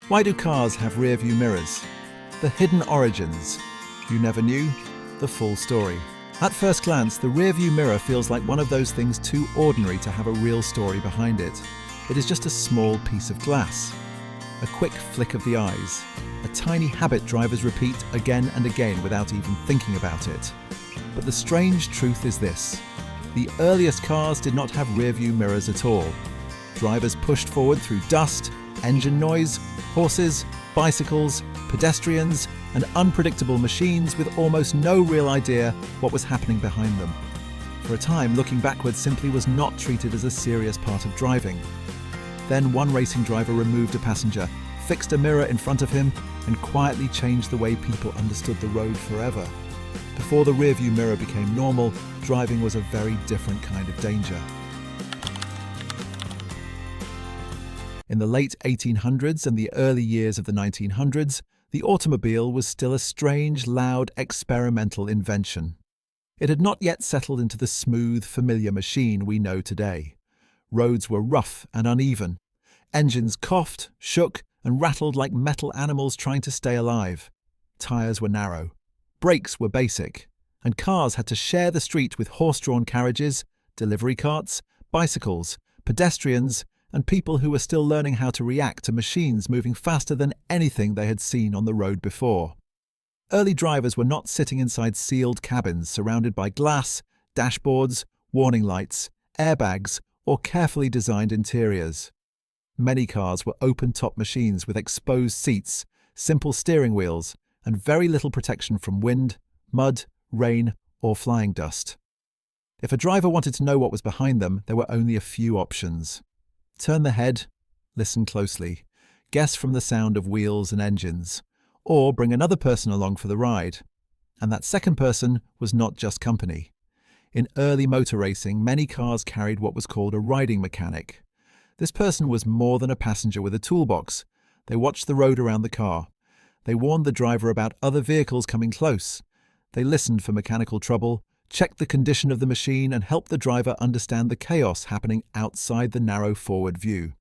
Why do cars have rear-view mirrors? The hidden origins. You never knew? The full story. At first glance, the rear-view mirror feels like one of those things too ordinary to have a real story behind it. It is just a small piece of glass. A quick flick of the eyes. A tiny habit drivers repeat again and again without even thinking about it. But the strange truth is this. The earliest cars did not have rear-view mirrors at all. Drivers pushed forward through dust, engine noise, horses, bicycles, pedestrians, and unpredictable machines with almost no real idea what was happening behind them. For a time, looking backwards simply was not treated as a serious part of driving. Then one racing driver removed a passenger, fixed a mirror in front of him, and quietly changed the way people understood the road forever. Before the rearview mirror became normal, driving was a very different kind of danger. In the late 1800s and the early years of the 1900s, the automobile was still a strange, loud, experimental invention. It had not yet settled into the smooth, familiar machine we know today. Roads were rough and uneven. Engines coughed, shook, and rattled like metal animals trying to stay alive. Tires were narrow. Brakes were basic. And cars had to share the street with horse-drawn carriages, delivery carts, bicycles, pedestrians, and people who were still learning how to react to machines moving faster than anything they had seen on the road before. Early drivers were not sitting inside sealed cabins surrounded by glass, dashboards, warning lights, airbags, or carefully designed interiors. Many cars were open-top machines with exposed seats, simple steering wheels, and very little protection from wind, mud, rain, or flying dust. If a driver wanted to know what was behind them, there were only a few options. Turn the head, listen closely, guess from the sound of wheels and engines, or bring another person along for the ride. And that second person was not just company. In early motor racing, many cars carried what was called a riding mechanic. This person was more than a passenger with a toolbox. They watched the road around the car. They warned the driver about other vehicles coming close. They listened for mechanical trouble, checked the condition of the machine, and helped the driver understand the chaos happening outside the narrow forward view.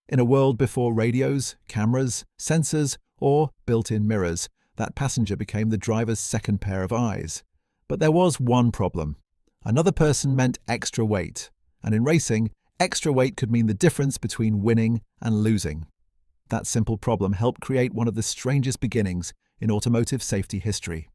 In a world before radios, cameras, sensors, or built-in mirrors, that passenger became the driver's second pair of eyes. But there was one problem. Another person meant extra weight, and in racing, extra weight could mean the difference between winning and losing. That simple problem helped create one of the strangest beginnings in automotive safety history.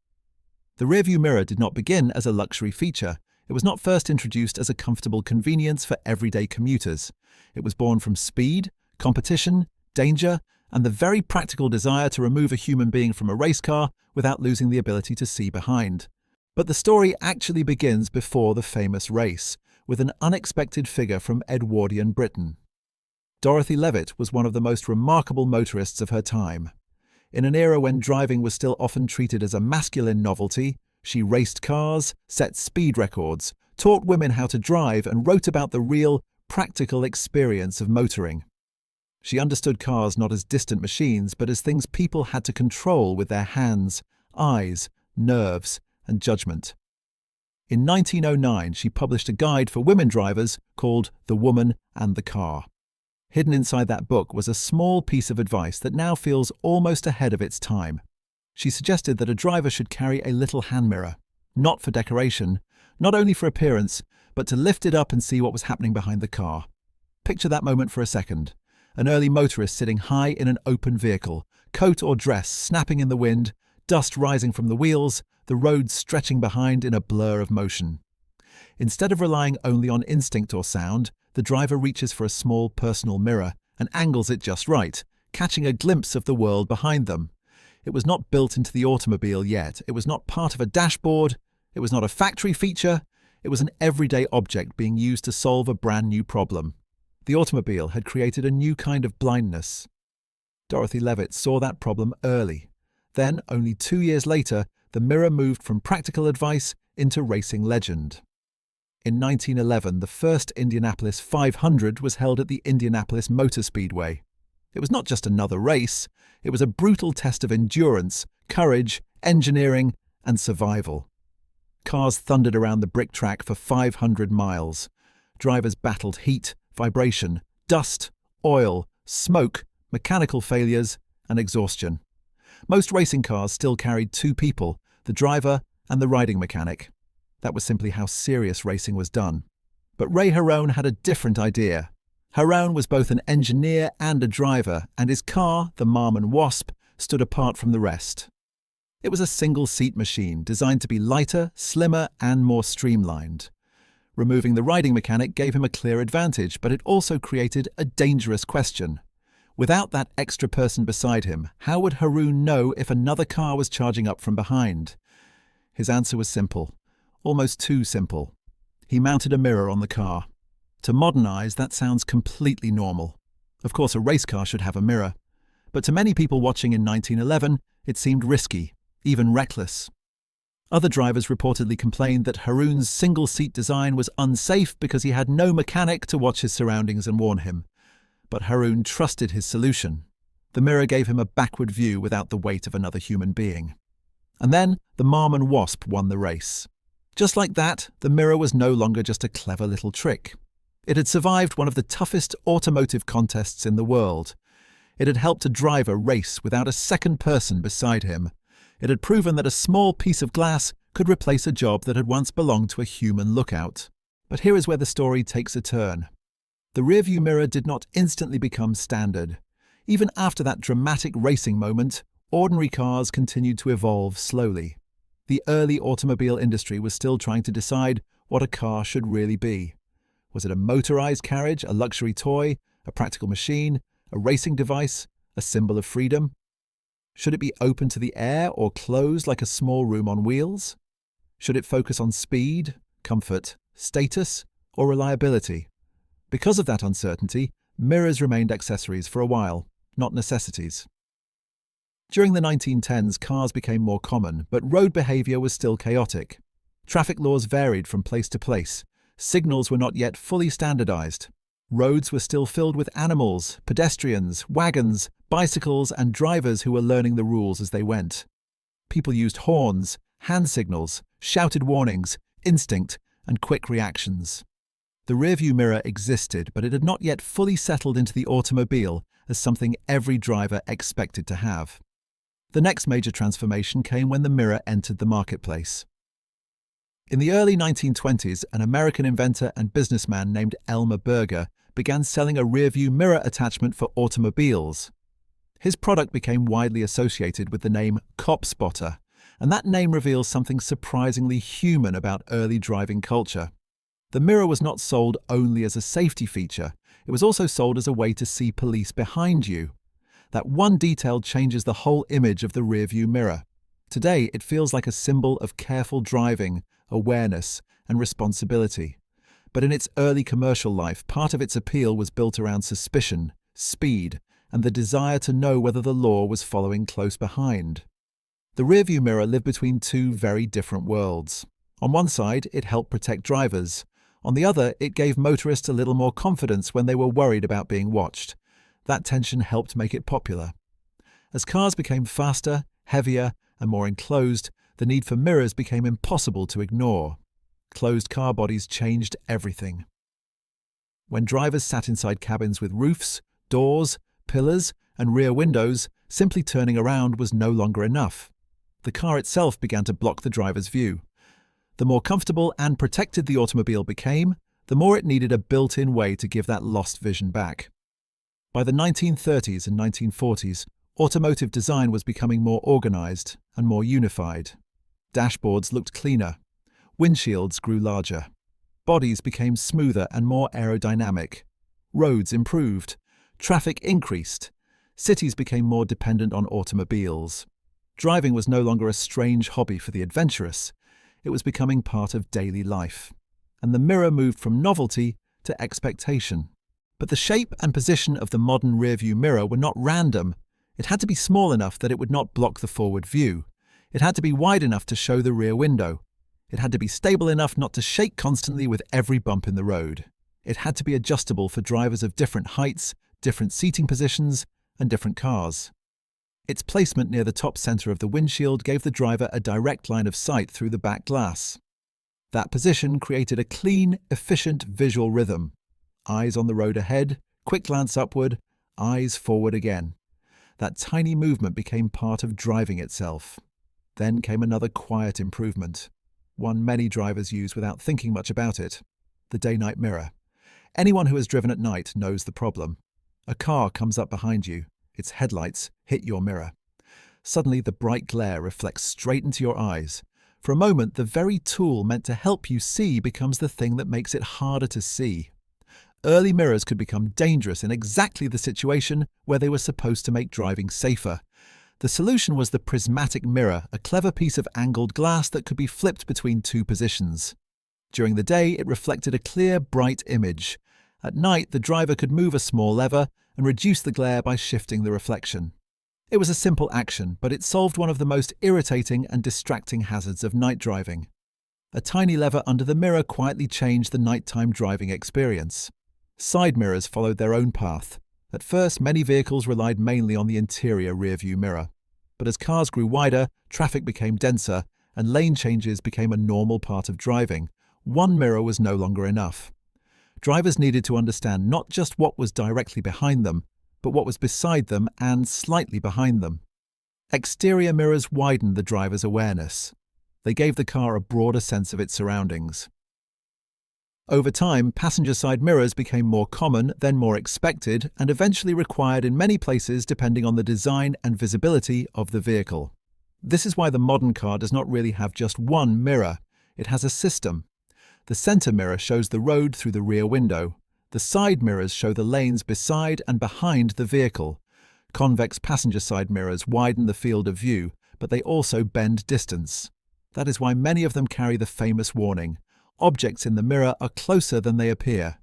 The rearview mirror did not begin as a luxury feature. It was not first introduced as a comfortable convenience for everyday commuters. It was born from speed, competition, danger, and the very practical desire to remove a human being from a race car without losing the ability to see behind. But the story actually begins before the famous race, with an unexpected figure from Edwardian Britain. Dorothy Levitt was one of the most remarkable motorists of her time. In an era when driving was still often treated as a masculine novelty, she raced cars, set speed records, taught women how to drive, and wrote about the real, practical experience of motoring. She understood cars not as distant machines, but as things people had to control with their hands, eyes, nerves, and judgment. In 1909, she published a guide for women drivers called The Woman and the Car. Hidden inside that book was a small piece of advice that now feels almost ahead of its time. She suggested that a driver should carry a little hand mirror, not for decoration, not only for appearance, but to lift it up and see what was happening behind the car. Picture that moment for a second. An early motorist sitting high in an open vehicle, coat or dress snapping in the wind, dust rising from the wheels, the road stretching behind in a blur of motion. Instead of relying only on instinct or sound, the driver reaches for a small personal mirror and angles it just right, catching a glimpse of the world behind them. It was not built into the automobile yet. It was not part of a dashboard. It was not a factory feature. It was an everyday object being used to solve a brand new problem. The automobile had created a new kind of blindness. Dorothy Levitt saw that problem early. Then, only 2 years later, the mirror moved from practical advice into racing legend. In 1911, the first Indianapolis 500 was held at the Indianapolis Motor Speedway. It was not just another race, it was a brutal test of endurance, courage, engineering, and survival. Cars thundered around the brick track for 500 miles. Drivers battled heat, vibration, dust, oil, smoke, mechanical failures, and exhaustion. Most racing cars still carried two people, the driver and the riding mechanic. That was simply how serious racing was done. But Ray Harone had a different idea. Harone was both an engineer and a driver, and his car, the Marmon Wasp, stood apart from the rest. It was a single-seat machine designed to be lighter, slimmer, and more streamlined. Removing the riding mechanic gave him a clear advantage, but it also created a dangerous question. Without that extra person beside him, how would Harone know if another car was charging up from behind? His answer was simple, almost too simple. He mounted a mirror on the car. To modern eyes, that sounds completely normal. Of course, a race car should have a mirror. But to many people watching in 1911, it seemed risky, even reckless. Other drivers reportedly complained that Harone's single-seat design was unsafe because he had no mechanic to watch his surroundings and warn him. But Harone trusted his solution. The mirror gave him a backward view without the weight of another human being. And then the Marmon Wasp won the race. Just like that, the mirror was no longer just a clever little trick. It had survived one of the toughest automotive contests in the world. It had helped a driver race without a second person beside him. It had proven that a small piece of glass could replace a job that had once belonged to a human lookout. But here is where the story takes a turn. The rearview mirror did not instantly become standard. Even after that dramatic racing moment, ordinary cars continued to evolve slowly. The early automobile industry was still trying to decide what a car should really be. Was it a motorized carriage, a luxury toy, a practical machine, a racing device, a symbol of freedom? Should it be open to the air or closed like a small room on wheels? Should it focus on speed, comfort, status, or reliability? Because of that uncertainty, mirrors remained accessories for a while, not necessities. During the 1910s, cars became more common, but road behavior was still chaotic. Traffic laws varied from place to place. Signals were not yet fully standardized. Roads were still filled with animals, pedestrians, wagons, bicycles, and drivers who were learning the rules as they went. People used horns, hand signals, shouted warnings, instinct, and quick reactions. The rearview mirror existed, but it had not yet fully settled into the automobile as something every driver expected to have. The next major transformation came when the mirror entered the marketplace. In the early 1920s, an American inventor and businessman named Elmer Berger began selling a rearview mirror attachment for automobiles. His product became widely associated with the name Cop Spotter, and that name reveals something surprisingly human about early driving culture. The mirror was not sold only as a safety feature, it was also sold as a way to see police behind you. That one detail changes the whole image of the rearview mirror. Today, it feels like a symbol of careful driving, awareness, and responsibility. But in its early commercial life, part of its appeal was built around suspicion, speed, and the desire to know whether the law was following close behind. The rearview mirror lived between two very different worlds. On one side, it helped protect drivers. On the other, it gave motorists a little more confidence when they were worried about being watched. That tension helped make it popular. As cars became faster, heavier, and more enclosed, the need for mirrors became impossible to ignore. Closed car bodies changed everything. When drivers sat inside cabins with roofs, doors, pillars, and rear windows, simply turning around was no longer enough. The car itself began to block the driver's view. The more comfortable and protected the automobile became, the more it needed a built-in way to give that lost vision back. By the 1930s and 1940s, automotive design was becoming more organized and more unified. Dashboards looked cleaner. Windshields grew larger. Bodies became smoother and more aerodynamic. Roads improved. Traffic increased. Cities became more dependent on automobiles. Driving was no longer a strange hobby for the adventurous. It was becoming part of daily life. And the mirror moved from novelty to expectation. But the shape and position of the modern rearview mirror were not random. It had to be small enough that it would not block the forward view. It had to be wide enough to show the rear window. It had to be stable enough not to shake constantly with every bump in the road. It had to be adjustable for drivers of different heights, different seating positions, and different cars. Its placement near the top center of the windshield gave the driver a direct line of sight through the back glass. That position created a clean, efficient visual rhythm. Eyes on the road ahead, quick glance upward, eyes forward again. That tiny movement became part of driving itself. Then came another quiet improvement, one many drivers use without thinking much about it: the day-night mirror. Anyone who has driven at night knows the problem. A car comes up behind you, its headlights hit your mirror. Suddenly, the bright glare reflects straight into your eyes. For a moment, the very tool meant to help you see becomes the thing that makes it harder to see. Early mirrors could become dangerous in exactly the situation where they were supposed to make driving safer. The solution was the prismatic mirror, a clever piece of angled glass that could be flipped between two positions. During the day, it reflected a clear, bright image. At night, the driver could move a small lever and reduce the glare by shifting the reflection. It was a simple action, but it solved one of the most irritating and distracting hazards of night driving. A tiny lever under the mirror quietly changed the nighttime driving experience. Side mirrors followed their own path. At first, many vehicles relied mainly on the interior rearview mirror. But as cars grew wider, traffic became denser, and lane changes became a normal part of driving. One mirror was no longer enough. Drivers needed to understand not just what was directly behind them, but what was beside them and slightly behind them. Exterior mirrors widened the driver's awareness. They gave the car a broader sense of its surroundings. Over time, passenger-side mirrors became more common, then more expected, and eventually required in many places depending on the design and visibility of the vehicle. This is why the modern car does not really have just one mirror. It has a system. The center mirror shows the road through the rear window. The side mirrors show the lanes beside and behind the vehicle. Convex passenger-side mirrors widen the field of view, but they also bend distance. That is why many of them carry the famous warning: objects in the mirror are closer than they appear.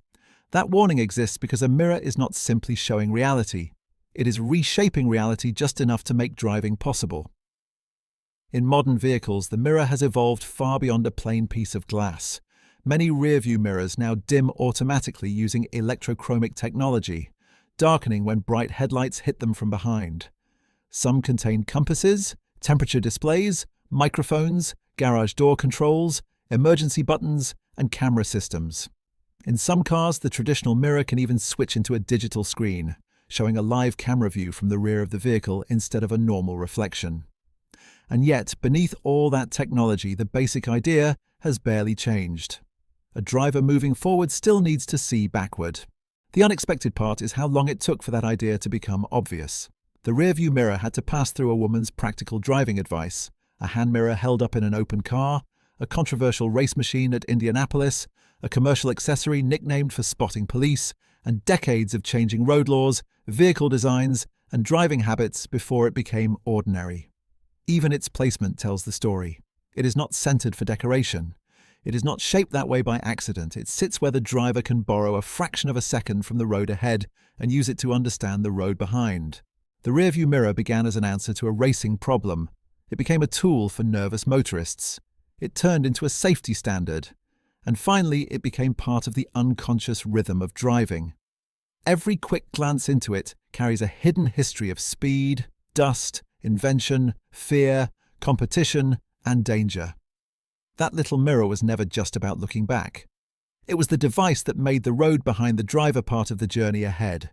That warning exists because a mirror is not simply showing reality. It is reshaping reality just enough to make driving possible. In modern vehicles, the mirror has evolved far beyond a plain piece of glass. Many rearview mirrors now dim automatically using electrochromic technology, darkening when bright headlights hit them from behind. Some contain compasses, temperature displays, microphones, garage door controls, emergency buttons, and camera systems. In some cars, the traditional mirror can even switch into a digital screen, showing a live camera view from the rear of the vehicle instead of a normal reflection. And yet, beneath all that technology, the basic idea has barely changed. A driver moving forward still needs to see backward. The unexpected part is how long it took for that idea to become obvious. The rearview mirror had to pass through a woman's practical driving advice, a hand mirror held up in an open car, a controversial race machine at Indianapolis, a commercial accessory nicknamed for spotting police, and decades of changing road laws, vehicle designs, and driving habits before it became ordinary. Even its placement tells the story. It is not centered for decoration. It is not shaped that way by accident. It sits where the driver can borrow a fraction of a second from the road ahead and use it to understand the road behind. The rearview mirror began as an answer to a racing problem. It became a tool for nervous motorists. It turned into a safety standard. And finally, it became part of the unconscious rhythm of driving. Every quick glance into it carries a hidden history of speed, dust, invention, fear, competition, and danger. That little mirror was never just about looking back. It was the device that made the road behind the driver part of the journey ahead.